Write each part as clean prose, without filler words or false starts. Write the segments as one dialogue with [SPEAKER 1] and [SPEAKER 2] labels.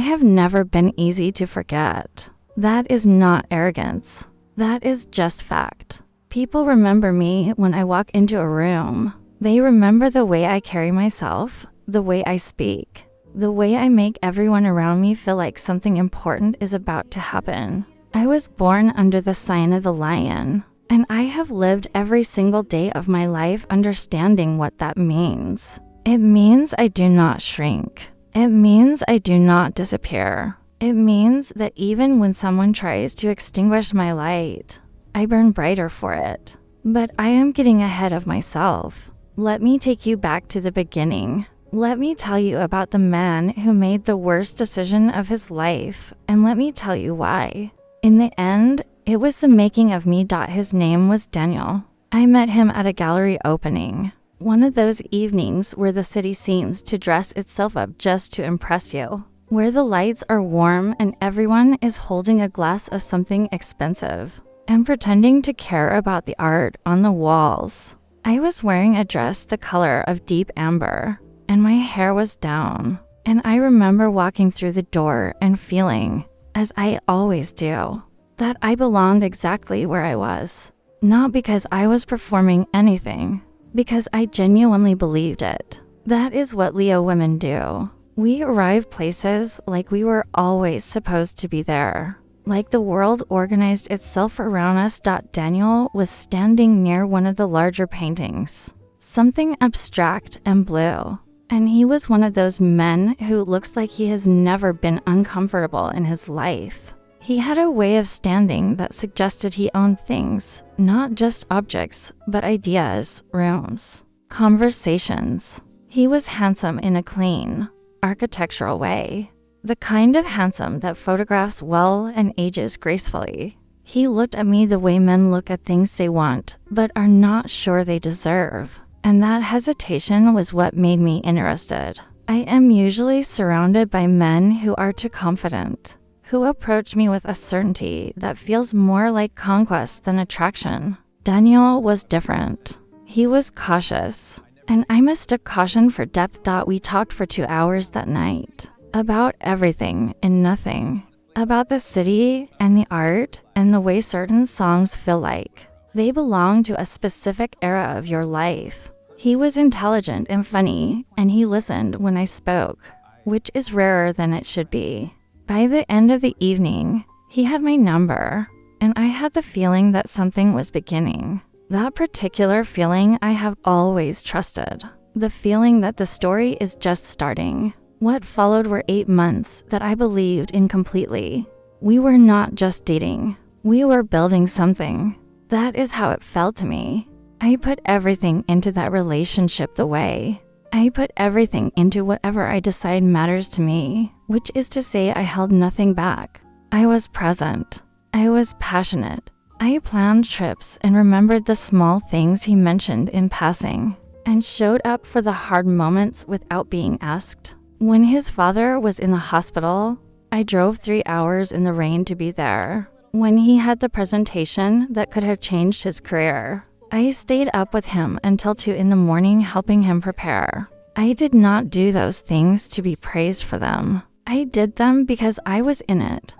[SPEAKER 1] have never been easy to forget. That is not arrogance. That is just fact. People remember me when I walk into a room. They remember the way I carry myself, the way I speak, the way I make everyone around me feel like something important is about to happen. I was born under the sign of the lion, and I have lived every single day of my life understanding what that means. It means I do not shrink. It means I do not disappear. It means that even when someone tries to extinguish my light, I burn brighter for it. But I am getting ahead of myself. Let me take you back to the beginning. Let me tell you about the man who made the worst decision of his life, and let me tell you why. In the end, it was the making of me. His name was Daniel. I met him at a gallery opening. One of those evenings where the city seems to dress itself up just to impress you, where the lights are warm and everyone is holding a glass of something expensive and pretending to care about the art on the walls. I was wearing a dress the color of deep amber, and my hair was down. And I remember walking through the door and feeling, as I always do, that I belonged exactly where I was. Not because I was performing anything, because I genuinely believed it. That is what Leo women do. We arrive places like we were always supposed to be there. Like the world organized itself around us. Daniel was standing near one of the larger paintings, something abstract and blue. And he was one of those men who looks like he has never been uncomfortable in his life. He had a way of standing that suggested he owned things, not just objects, but ideas, rooms, conversations. He was handsome in a clean, architectural way. The kind of handsome that photographs well and ages gracefully. He looked at me the way men look at things they want, but are not sure they deserve. And that hesitation was what made me interested. I am usually surrounded by men who are too confident, who approach me with a certainty that feels more like conquest than attraction. Daniel was different. He was cautious, and I mistook caution for depth. We talked for 2 hours that night, about everything and nothing, about the city and the art and the way certain songs feel like they belong to a specific era of your life. He was intelligent and funny, and he listened when I spoke, which is rarer than it should be. By the end of the evening, he had my number, and I had the feeling that something was beginning. That particular feeling I have always trusted. The feeling that the story is just starting. What followed were 8 months that I believed in completely. We were not just dating. We were building something. That is how it felt to me. I put everything into that relationship the way. I put everything into whatever I decide matters to me, which is to say I held nothing back. I was present. I was passionate. I planned trips and remembered the small things he mentioned in passing, and showed up for the hard moments without being asked. When his father was in the hospital, I drove 3 hours in the rain to be there. When he had the presentation that could have changed his career, I stayed up with him until 2 in the morning helping him prepare. I did not do those things to be praised for them. I did them because I was in it.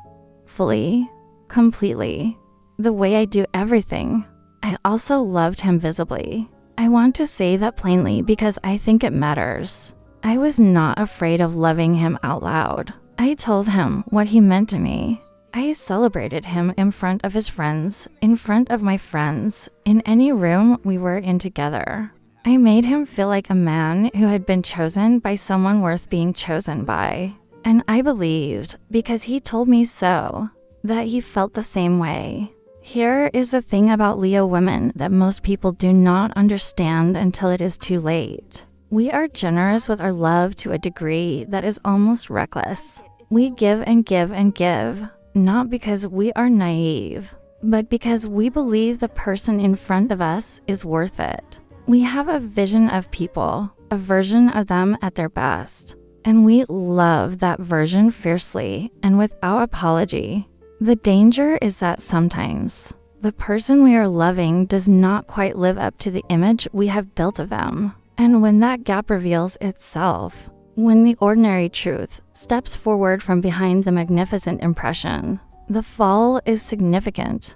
[SPEAKER 1] Fully, completely. The way I do everything. I also loved him visibly. I want to say that plainly because I think it matters. I was not afraid of loving him out loud. I told him what he meant to me. I celebrated him in front of his friends, in front of my friends, in any room we were in together. I made him feel like a man who had been chosen by someone worth being chosen by. And I believed, because he told me so, that he felt the same way. Here is the thing about Leo women that most people do not understand until it is too late. We are generous with our love to a degree that is almost reckless. We give and give and give, not because we are naive, but because we believe the person in front of us is worth it. We have a vision of people, a version of them at their best, and we love that version fiercely and without apology. The danger is that sometimes the person we are loving does not quite live up to the image we have built of them. And when that gap reveals itself, When the ordinary truth steps forward from behind the magnificent impression, the fall is significant.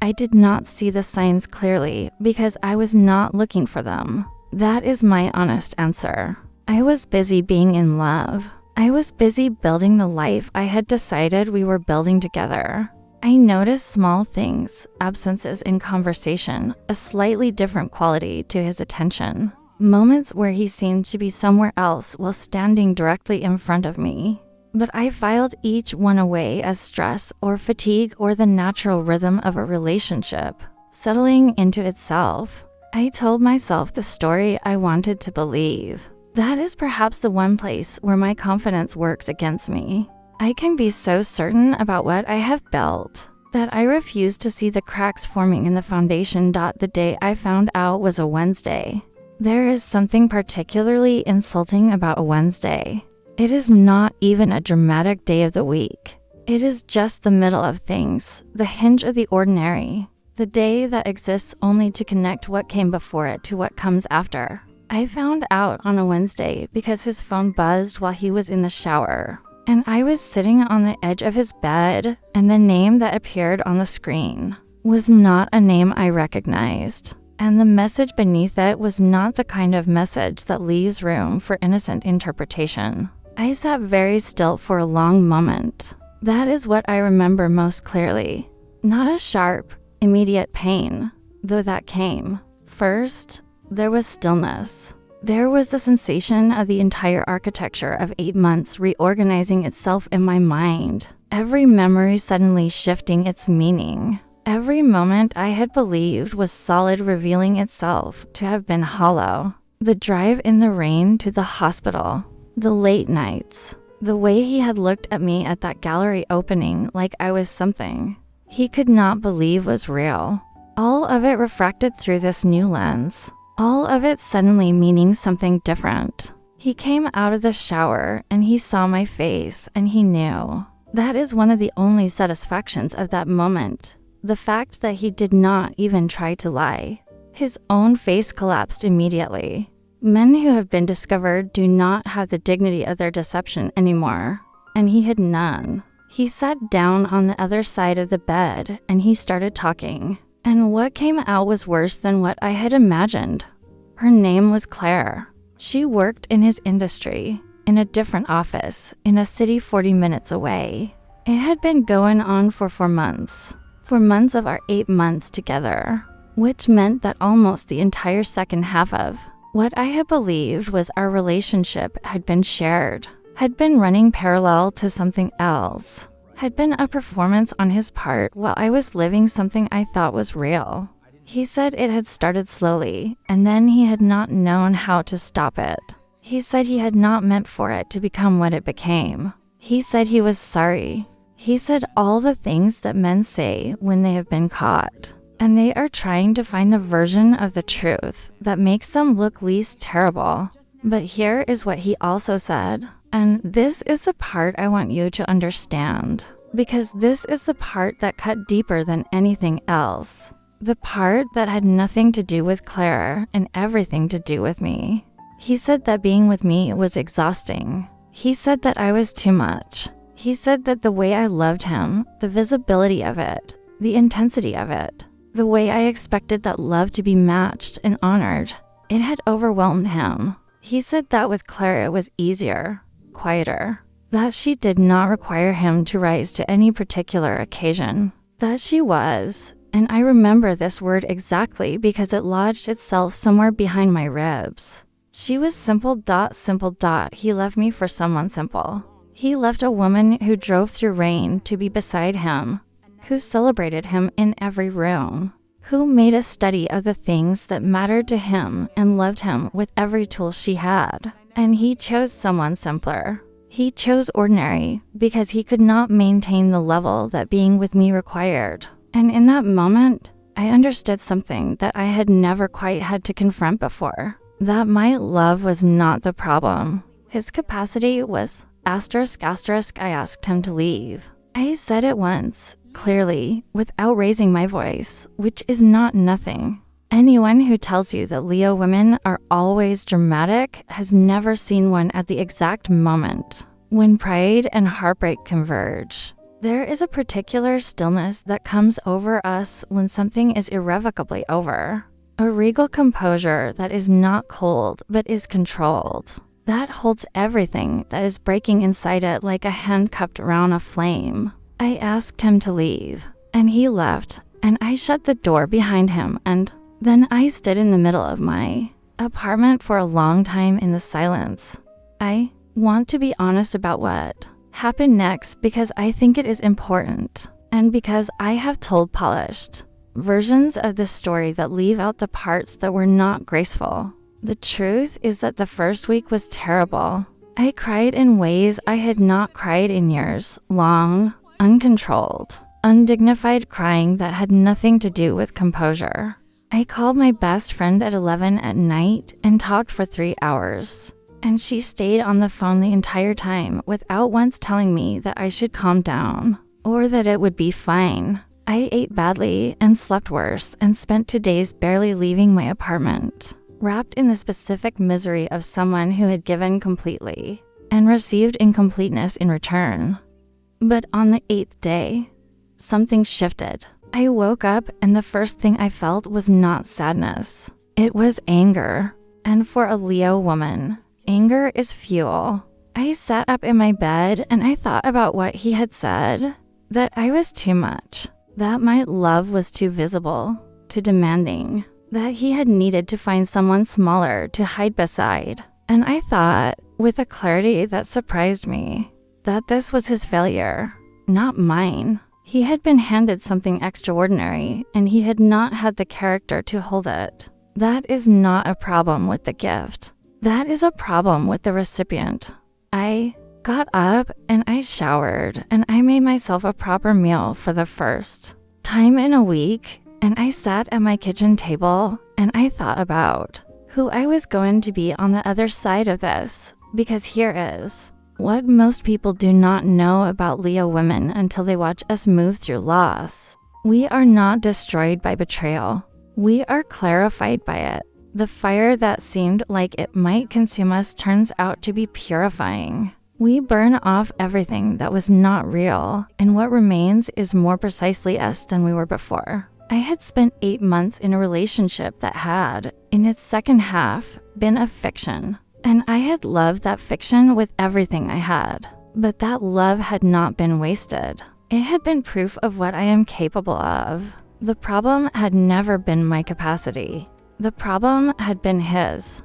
[SPEAKER 1] I did not see the signs clearly because I was not looking for them. That is my honest answer. I was busy being in love. I was busy building the life I had decided we were building together. I noticed small things, absences in conversation, a slightly different quality to his attention, moments where he seemed to be somewhere else while standing directly in front of me. But I filed each one away as stress or fatigue or the natural rhythm of a relationship, settling into itself. I told myself the story I wanted to believe. That is perhaps the one place where my confidence works against me. I can be so certain about what I have built that I refuse to see the cracks forming in the foundation. The day I found out was a Wednesday. There is something particularly insulting about a Wednesday. It is not even a dramatic day of the week. It is just the middle of things, the hinge of the ordinary, the day that exists only to connect what came before it to what comes after. I found out on a Wednesday because his phone buzzed while he was in the shower, and I was sitting on the edge of his bed, and the name that appeared on the screen was not a name I recognized, and the message beneath it was not the kind of message that leaves room for innocent interpretation. I sat very still for a long moment. That is what I remember most clearly. Not a sharp, immediate pain, though that came. First, there was stillness. There was the sensation of the entire architecture of 8 months reorganizing itself in my mind, every memory suddenly shifting its meaning. Every moment I had believed was solid revealing itself to have been hollow. The drive in the rain to the hospital, the late nights, the way he had looked at me at that gallery opening like I was something he could not believe was real. All of it refracted through this new lens. All of it suddenly meaning something different. He came out of the shower and he saw my face and he knew. That is one of the only satisfactions of that moment. The fact that he did not even try to lie. His own face collapsed immediately. Men who have been discovered do not have the dignity of their deception anymore, and he had none. He sat down on the other side of the bed and he started talking. And what came out was worse than what I had imagined. Her name was Claire. She worked in his industry, in a different office, in a city 40 minutes away. It had been going on for 4 months. 4 months of our 8 months together, which meant that almost the entire second half of what I had believed was our relationship had been shared, had been running parallel to something else, had been a performance on his part while I was living something I thought was real. He said it had started slowly, and then he had not known how to stop it. He said he had not meant for it to become what it became. He said he was sorry. He said all the things that men say when they have been caught, and they are trying to find the version of the truth that makes them look least terrible. But here is what he also said, and this is the part I want you to understand, because this is the part that cut deeper than anything else. The part that had nothing to do with Claire and everything to do with me. He said that being with me was exhausting. He said that I was too much. He said that the way I loved him, the visibility of it, the intensity of it, the way I expected that love to be matched and honored, it had overwhelmed him. He said that with Claire it was easier, quieter, that she did not require him to rise to any particular occasion, that she was, and I remember this word exactly because it lodged itself somewhere behind my ribs. She was simple. He left me for someone simple. He left a woman who drove through rain to be beside him, who celebrated him in every room, who made a study of the things that mattered to him and loved him with every tool she had. And he chose someone simpler. He chose ordinary because he could not maintain the level that being with me required. And in that moment, I understood something that I had never quite had to confront before, that my love was not the problem. His capacity was ****. I asked him to leave. I said it once, clearly, without raising my voice, which is not nothing. Anyone who tells you that Leo women are always dramatic has never seen one at the exact moment when pride and heartbreak converge. There is a particular stillness that comes over us when something is irrevocably over. A regal composure that is not cold but is controlled. That holds everything that is breaking inside it like a hand cupped around a flame. I asked him to leave, and he left, and I shut the door behind him, and then I stood in the middle of my apartment for a long time in the silence. I want to be honest about what happened next because I think it is important, and because I have told polished versions of the story that leave out the parts that were not graceful. The truth is that the first week was terrible. I cried in ways I had not cried in years, long, uncontrolled, undignified crying that had nothing to do with composure. I called my best friend at 11 at night and talked for 3 hours. And she stayed on the phone the entire time without once telling me that I should calm down or that it would be fine. I ate badly and slept worse and spent 2 days barely leaving my apartment, wrapped in the specific misery of someone who had given completely and received incompleteness in return. But on the 8th day, something shifted. I woke up and the first thing I felt was not sadness. It was anger. And for a Leo woman, anger is fuel. I sat up in my bed and I thought about what he had said, that I was too much, that my love was too visible, too demanding, that he had needed to find someone smaller to hide beside. And I thought, with a clarity that surprised me, that this was his failure, not mine. He had been handed something extraordinary, and he had not had the character to hold it. That is not a problem with the gift. That is a problem with the recipient. I got up and I showered, and I made myself a proper meal for the first time in a week, and I sat at my kitchen table, and I thought about who I was going to be on the other side of this, because here is what most people do not know about Leo women until they watch us move through loss. We are not destroyed by betrayal. We are clarified by it. The fire that seemed like it might consume us turns out to be purifying. We burn off everything that was not real, and what remains is more precisely us than we were before. I had spent 8 months in a relationship that had, in its second half, been a fiction. And I had loved that fiction with everything I had. But that love had not been wasted. It had been proof of what I am capable of. The problem had never been my capacity. The problem had been his.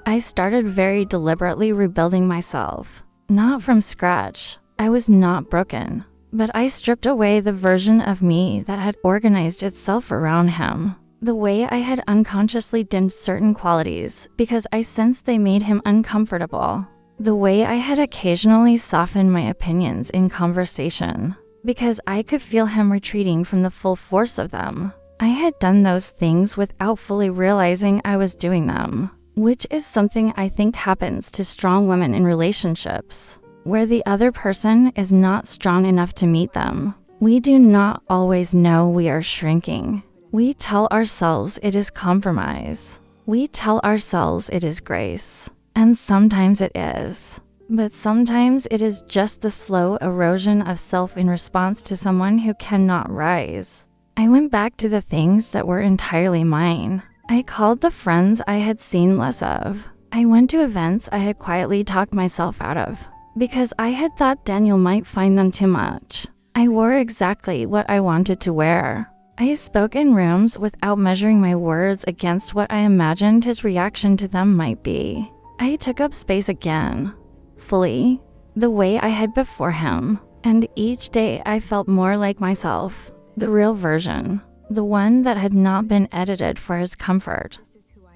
[SPEAKER 1] I started very deliberately rebuilding myself. Not from scratch. I was not broken. But I stripped away the version of me that had organized itself around him. The way I had unconsciously dimmed certain qualities because I sensed they made him uncomfortable. The way I had occasionally softened my opinions in conversation because I could feel him retreating from the full force of them. I had done those things without fully realizing I was doing them, which is something I think happens to strong women in relationships, where the other person is not strong enough to meet them. We do not always know we are shrinking. We tell ourselves it is compromise. We tell ourselves it is grace. And sometimes it is. But sometimes it is just the slow erosion of self in response to someone who cannot rise. I went back to the things that were entirely mine. I called the friends I had seen less of. I went to events I had quietly talked myself out of, because I had thought Daniel might find them too much. I wore exactly what I wanted to wear. I spoke in rooms without measuring my words against what I imagined his reaction to them might be. I took up space again, fully, the way I had before him, and each day I felt more like myself, the real version, the one that had not been edited for his comfort.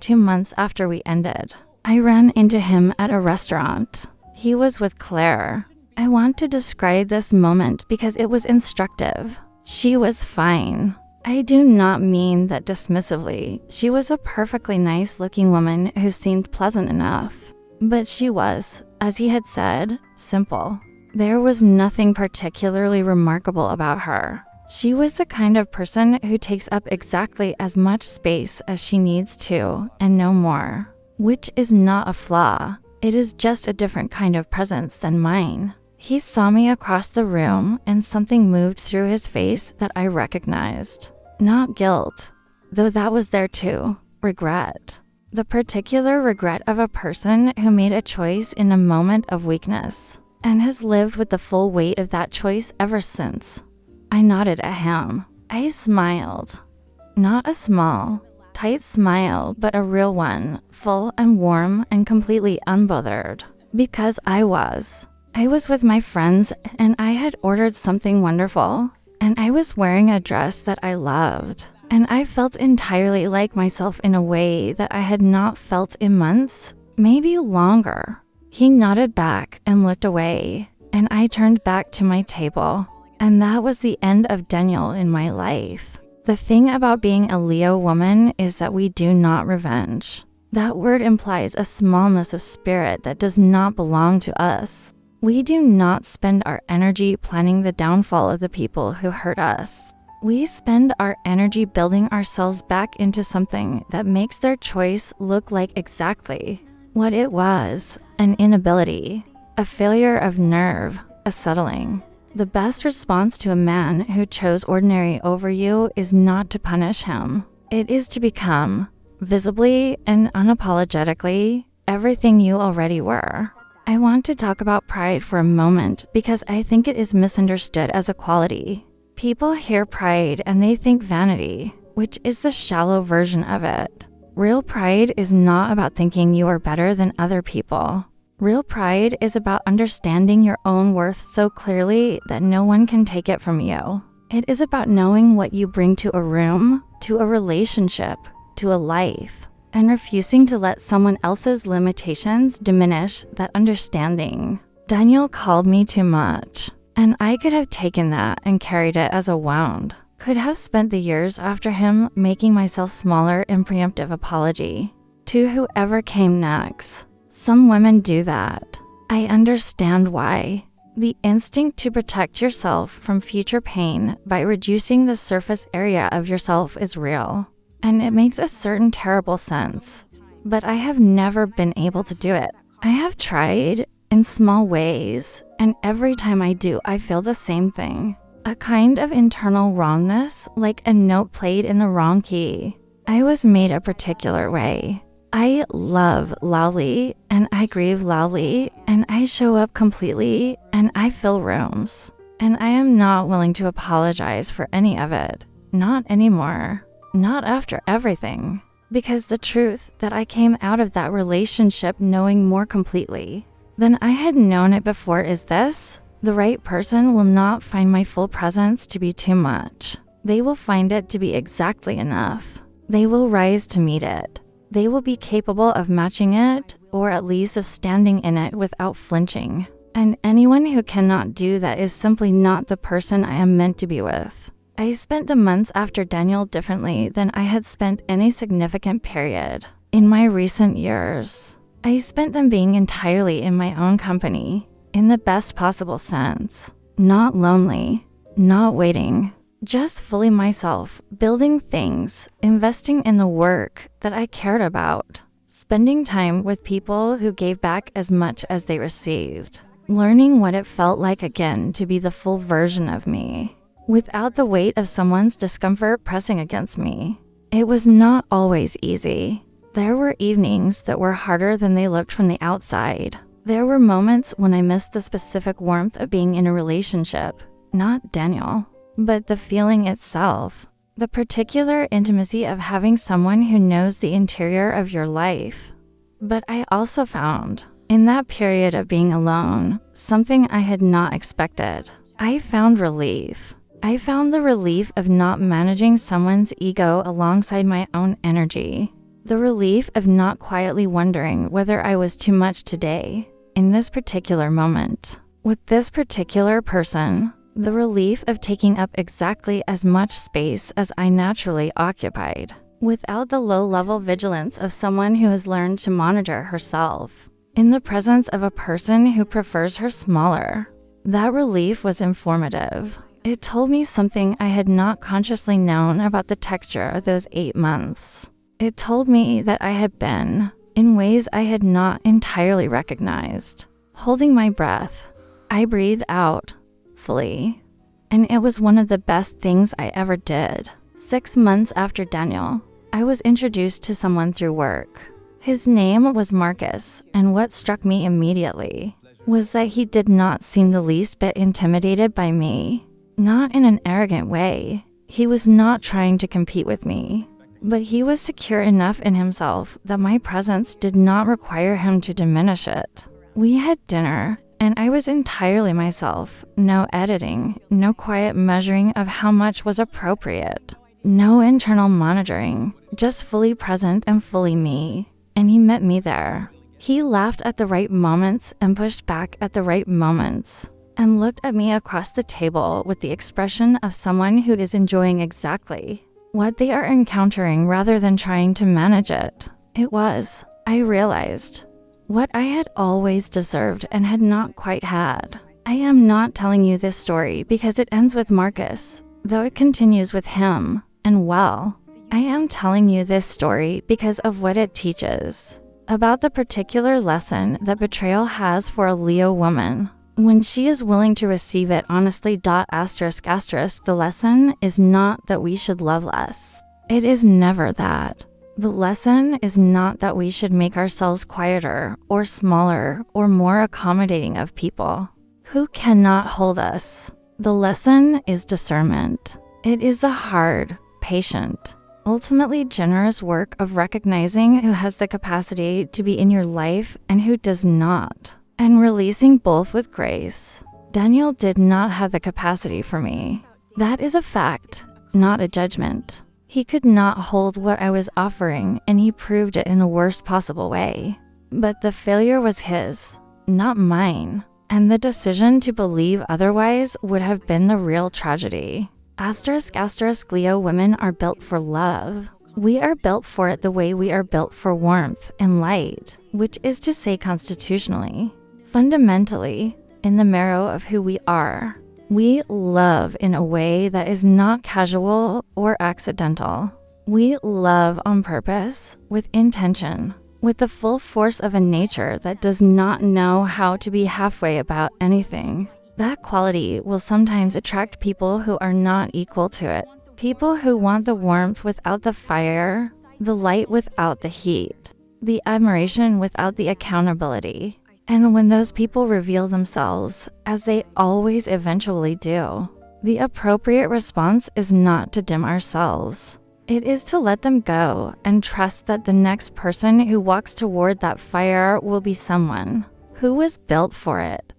[SPEAKER 1] 2 months after we ended, I ran into him at a restaurant. He was with Claire. I want to describe this moment because it was instructive. She was fine. I do not mean that dismissively. She was a perfectly nice-looking woman who seemed pleasant enough. But she was, as he had said, simple. There was nothing particularly remarkable about her. She was the kind of person who takes up exactly as much space as she needs to and no more, which is not a flaw. It is just a different kind of presence than mine. He saw me across the room and something moved through his face that I recognized. Not guilt, though that was there too. Regret. The particular regret of a person who made a choice in a moment of weakness and has lived with the full weight of that choice ever since. I nodded at him. I smiled. Not a small, tight smile, but a real one, full and warm and completely unbothered. Because I was with my friends and I had ordered something wonderful, and I was wearing a dress that I loved, and I felt entirely like myself in a way that I had not felt in months, maybe longer. He nodded back and looked away, and I turned back to my table, and that was the end of Daniel in my life. The thing about being a Leo woman is that we do not revenge. That word implies a smallness of spirit that does not belong to us. We do not spend our energy planning the downfall of the people who hurt us. We spend our energy building ourselves back into something that makes their choice look like exactly what it was: an inability, a failure of nerve, a settling. The best response to a man who chose ordinary over you is not to punish him. It is to become, visibly and unapologetically, everything you already were. I want to talk about pride for a moment because I think it is misunderstood as a quality. People hear pride and they think vanity, which is the shallow version of it. Real pride is not about thinking you are better than other people. Real pride is about understanding your own worth so clearly that no one can take it from you. It is about knowing what you bring to a room, to a relationship, to a life, and refusing to let someone else's limitations diminish that understanding. Daniel called me too much, and I could have taken that and carried it as a wound. Could have spent the years after him making myself smaller in preemptive apology to whoever came next. Some women do that. I understand why. The instinct to protect yourself from future pain by reducing the surface area of yourself is real, and it makes a certain terrible sense. But I have never been able to do it. I have tried in small ways, and every time I do, I feel the same thing. A kind of internal wrongness, like a note played in the wrong key. I was made a particular way. I love loudly, and I grieve loudly, and I show up completely, and I fill rooms. And I am not willing to apologize for any of it. Not anymore. Not after everything. Because the truth that I came out of that relationship knowing more completely than I had known it before is this: the right person will not find my full presence to be too much. They will find it to be exactly enough. They will rise to meet it. They will be capable of matching it, or at least of standing in it without flinching. And anyone who cannot do that is simply not the person I am meant to be with. I spent the months after Daniel differently than I had spent any significant period in my recent years. I spent them being entirely in my own company, in the best possible sense. Not lonely, not waiting. Just fully myself, building things, investing in the work that I cared about, spending time with people who gave back as much as they received, learning what it felt like again to be the full version of me, without the weight of someone's discomfort pressing against me. It was not always easy. There were evenings that were harder than they looked from the outside. There were moments when I missed the specific warmth of being in a relationship, not Daniel. But the feeling itself, the particular intimacy of having someone who knows the interior of your life. But I also found, in that period of being alone, something I had not expected. I found relief. I found the relief of not managing someone's ego alongside my own energy. The relief of not quietly wondering whether I was too much today, in this particular moment, with this particular person. The relief of taking up exactly as much space as I naturally occupied, without the low-level vigilance of someone who has learned to monitor herself, in the presence of a person who prefers her smaller. That relief was informative. It told me something I had not consciously known about the texture of those 8 months. It told me that I had been, in ways I had not entirely recognized, holding my breath. I breathed out, fully, and it was one of the best things I ever did. 6 months after Daniel, I was introduced to someone through work. His name was Marcus, and what struck me immediately was that he did not seem the least bit intimidated by me. Not in an arrogant way. He was not trying to compete with me, but he was secure enough in himself that my presence did not require him to diminish it. We had dinner, and I was entirely myself. No editing, no quiet measuring of how much was appropriate, no internal monitoring, just fully present and fully me. And he met me there. He laughed at the right moments and pushed back at the right moments, and looked at me across the table with the expression of someone who is enjoying exactly what they are encountering rather than trying to manage it. It was, I realized, what I had always deserved and had not quite had. I am not telling you this story because it ends with Marcus, though it continues with him, and well, I am telling you this story because of what it teaches, about the particular lesson that betrayal has for a Leo woman. When she is willing to receive it honestly. The lesson is not that we should love less. It is never that. The lesson is not that we should make ourselves quieter or smaller or more accommodating of people who cannot hold us. The lesson is discernment. It is the hard, patient, ultimately generous work of recognizing who has the capacity to be in your life and who does not, and releasing both with grace. Daniel did not have the capacity for me. That is a fact, not a judgment. He could not hold what I was offering, and he proved it in the worst possible way. But the failure was his, not mine, and the decision to believe otherwise would have been the real tragedy. Leo women are built for love. We are built for it the way we are built for warmth and light, which is to say constitutionally, fundamentally, in the marrow of who we are. We love in a way that is not casual or accidental. We love on purpose, with intention, with the full force of a nature that does not know how to be halfway about anything. That quality will sometimes attract people who are not equal to it. People who want the warmth without the fire, the light without the heat, the admiration without the accountability. And when those people reveal themselves, as they always eventually do, the appropriate response is not to dim ourselves. It is to let them go and trust that the next person who walks toward that fire will be someone who was built for it.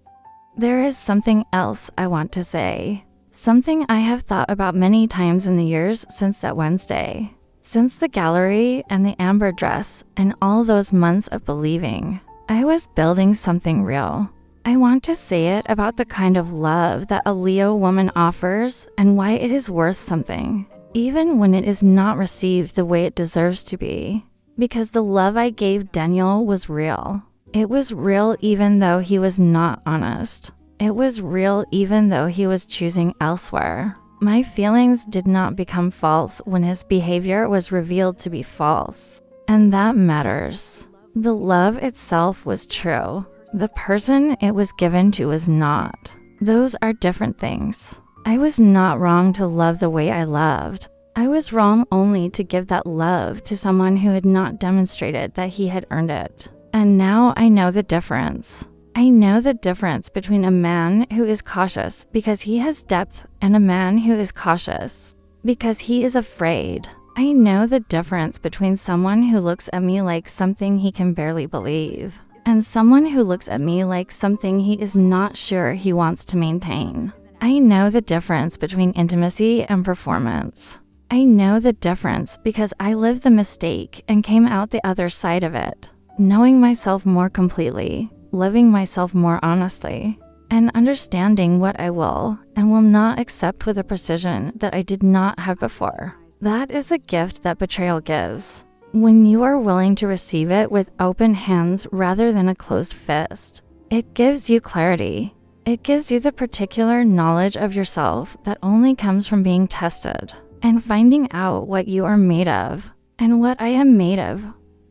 [SPEAKER 1] There is something else I want to say, something I have thought about many times in the years since that Wednesday, since the gallery and the amber dress and all those months of believing. I was building something real. I want to say it about the kind of love that a Leo woman offers and why it is worth something, even when it is not received the way it deserves to be. Because the love I gave Daniel was real. It was real even though he was not honest. It was real even though he was choosing elsewhere. My feelings did not become false when his behavior was revealed to be false. And that matters. The love itself was true. The person it was given to was not. Those are different things. I was not wrong to love the way I loved. I was wrong only to give that love to someone who had not demonstrated that he had earned it. And now I know the difference. I know the difference between a man who is cautious because he has depth and a man who is cautious because he is afraid. I know the difference between someone who looks at me like something he can barely believe and someone who looks at me like something he is not sure he wants to maintain. I know the difference between intimacy and performance. I know the difference because I lived the mistake and came out the other side of it, knowing myself more completely, living myself more honestly, and understanding what I will and will not accept with a precision that I did not have before. That is the gift that betrayal gives. When you are willing to receive it with open hands rather than a closed fist, it gives you clarity. It gives you the particular knowledge of yourself that only comes from being tested and finding out what you are made of. And what I am made of,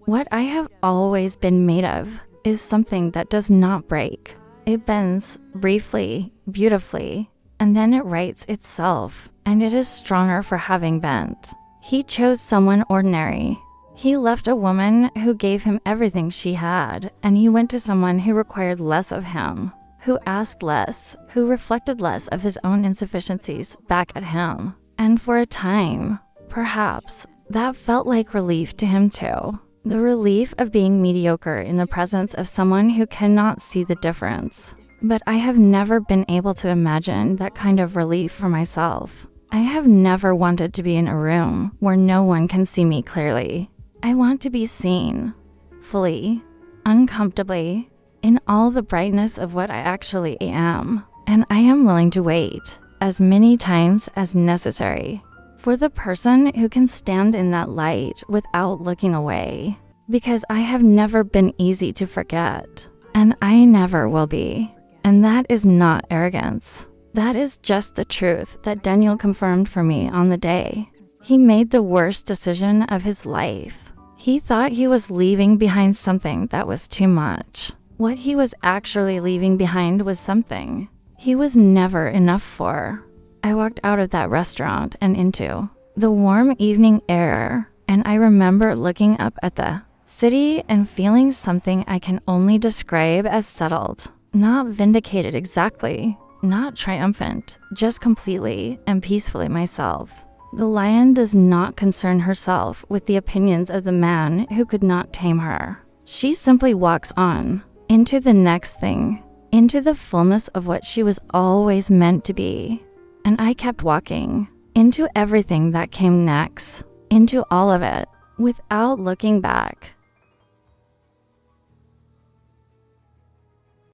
[SPEAKER 1] what I have always been made of, is something that does not break. It bends briefly, beautifully, and then it rights itself, and it is stronger for having bent. He chose someone ordinary. He left a woman who gave him everything she had, and he went to someone who required less of him, who asked less, who reflected less of his own insufficiencies back at him. And for a time, perhaps, that felt like relief to him too. The relief of being mediocre in the presence of someone who cannot see the difference. But I have never been able to imagine that kind of relief for myself. I have never wanted to be in a room where no one can see me clearly. I want to be seen, fully, uncomfortably, in all the brightness of what I actually am. And I am willing to wait as many times as necessary for the person who can stand in that light without looking away. Because I have never been easy to forget, and I never will be. And that is not arrogance. That is just the truth that Daniel confirmed for me on the day. He made the worst decision of his life. He thought he was leaving behind something that was too much. What he was actually leaving behind was something he was never enough for. I walked out of that restaurant and into the warm evening air, and I remember looking up at the city and feeling something I can only describe as settled. Not vindicated exactly, not triumphant, just completely and peacefully myself. The lion does not concern herself with the opinions of the man who could not tame her. She simply walks on, into the next thing, into the fullness of what she was always meant to be. And I kept walking, into everything that came next, into all of it, without looking back.